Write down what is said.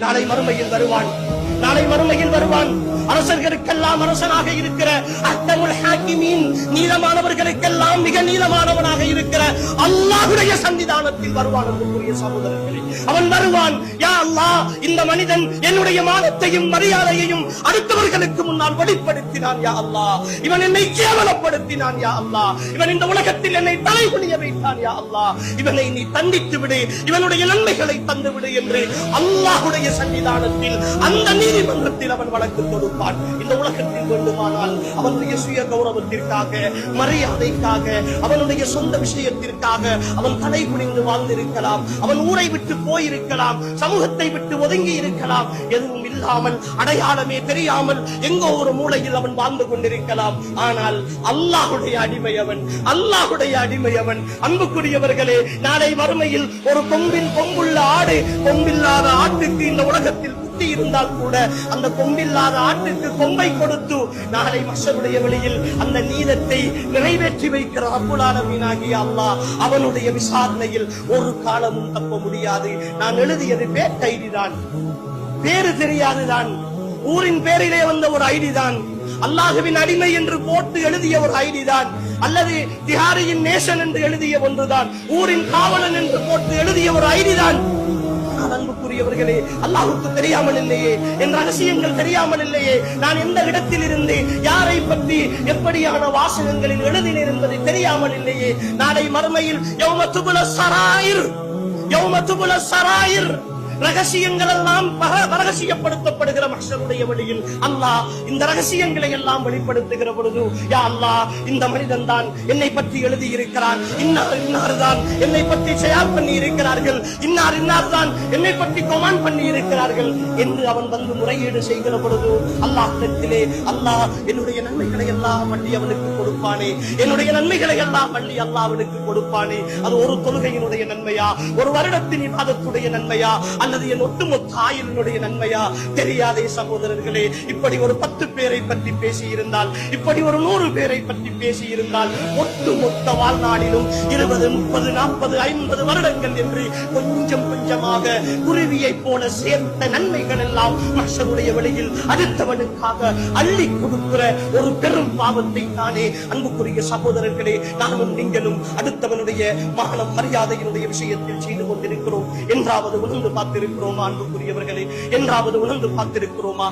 நாளை மறுமையில் வருவான். நாளை மறுமையில் வருவான். அரசர்களுக்கெல்லாம் அரசனாக இருக்கிற அஹ்கமுல் ஹாக்கிமீன், நீளமானவர்களுக்கெல்லாம் மிக நீளமானவனாக இருக்கிற அல்லாஹ்வுடைய சன்னிதானத்தில் வருவான். அன்புக்குரிய சகோதரர்களே, அவன் வருவான். யா அல்லாஹ், இந்த மனிதன் என்னுடைய மானத்தையும் மரியாதையையும் அடுத்தவர்களுக்கு முன்னால் வெளிப்படுத்தினான். யா அல்லாஹ், இவன் என்னை கேவலப்படுத்தினான். யா அல்லாஹ், இவன் இந்த உலகத்தில் என்னை தலைகுனிய வைத்தான். யா அல்லாஹ், இவனை நீ தண்டித்து விடு, இவனுடைய நன்மைகளை தந்து விடு என்று அல்லாஹ்வுடைய சன்னிதானத்தில் அந்த நீதிமன்றத்தில் அவன் வழக்கு தொடுப்பான். இந்த உலகத்தில் வேண்டுமானால் அவனுடைய சுய கௌரவத்திற்காக, மரியாதைக்காக, அவனுடைய சொந்த விஷயத்திற்காக அவன் தலை குனிந்து வாழ்ந்திருக்கலாம். அவன் ஊரை விட்டு போயிருக்கலாம், சமூகத்தை விட்டு ஒதுங்கி இருக்கலாம். எதுவும் இல்லாமல், அடையாளமே தெரியாமல் எங்கோ ஒரு மூலையில் அவன் வாழ்ந்து கொண்டிருக்கலாம். ஆனால் அல்லாஹ்வுடைய அடிமை அவன், அல்லாஹ்வுடைய அடிமை அவன். அன்புக்குரியவர்களே, நாளை மறுமையில் ஒரு கொம்புள்ள ஆடு கொம்பில்லாத ஆட்டுக்கு இந்த உலகத்தில் இருந்தால் கூட அந்த கொம்பில்லாத ஆட்டுக்கு கொம்பை கொடுத்து நாளை மஹ்ஷருடைய வெளியில் அந்த நீதத்தை நிறைவேற்றி வைக்கிற ரப்புல் ஆலமீனாகிய அல்லாஹ் அவனுடைய விசாரணையில் ஒரு காலமும் தப்ப முடியாது. நான் எழுதியது பேட் ஐடி தான், பேரு தெரியாதுதான், ஊரின் பேரிலே வந்த ஒரு ஐடி தான், அல்லாஹ்வின் அடிமை என்று போட்டு எழுதிய ஒரு ஐடி தான், அல்லது திஹாரியின் நேசன் என்று எழுதிய ஒன்றுதான், ஊரின் காவலன் என்று போட்டு எழுதிய ஒரு ஐடி தான். அன்புக்குரியவர்களே, அல்லாஹ்வுக்கு தெரியாமல் இல்லையே, என் ரகசியங்கள் தெரியாமல் இல்லையே, நான் எந்த இடத்தில் இருந்து யாரை பற்றி எப்படியான வாசகங்களில் எழுதினேன் என்பதை தெரியாமல் இல்லையே. நாளை மறுமையில் யௌம துபுல ஸராயிர், யௌம துபுல ஸராயிர், ரகசியங்கள் எல்லாம் ரகசியப்படுத்தப்படுகிற மஹ்ஷருடைய வழியில் அல்லாஹ் இந்த ரகசியங்களை எல்லாம் வெளிப்படுத்துகிற பொழுது, யா அல்லாஹ், இந்த மனிதன் தான் என்னை பற்றி எழுதி இருக்கிறான், இன்னார் தான் என்னை பற்றி ஷேர் பண்ணி இருக்கிறார்கள், இன்னார் தான் என்னை பற்றி கமெண்ட் பண்ணி இருக்கிறார்கள் என்று அவன் வந்து முறையீடு செய்கிற பொழுது அல்லாஹ்விடத்திலே அல்லாஹ் என்னுடைய நன்மைகளை எல்லாம் வள்ளி அவனுக்கு கொடுப்பானே, என்னுடைய நன்மைகளை எல்லாம் வள்ளி அல்லாஹ்விற்கு கொடுப்பானே. அது ஒரு தொழுகையினுடைய நன்மையா, ஒரு வருடத்தின் இபாதத்துடைய நன்மையா, அல்லது என் ஒட்டுமொத்த ஆயுளினுடைய நன்மையா? தெரியாதே சகோதரர்களே. இப்படி ஒரு 10 பேரை பற்றி பேசி இருந்தால், இப்படி ஒரு 100 பேரை பற்றி பேசி இருந்தால், ஒட்டுமொத்த வாழ்நாளிலும் 20, 30, 40, 50 வருடங்கள் என்று கொஞ்சம் கொஞ்சமாக குருவியை போல சேர்த்த நன்மைகள் எல்லாம் மஹ்ஷருடைய வெளியில் அடுத்தவனுக்காக அள்ளி கொடுக்கிற ஒரு பெரும் பாவத்தை தானே அன்புக்குரிய சகோதரர்களே நானும் நீங்களும் அடுத்தவனுடைய மானம் மரியாதையினுடைய விஷயத்தில் செய்து கொண்டிருக்கிறோம். என்றாவது உணர்ந்து பார்த்திருக்கிறோமா? அன்புக்குரியவர்களே, என்றாவது உணர்ந்து பார்த்திருக்கிறோமா?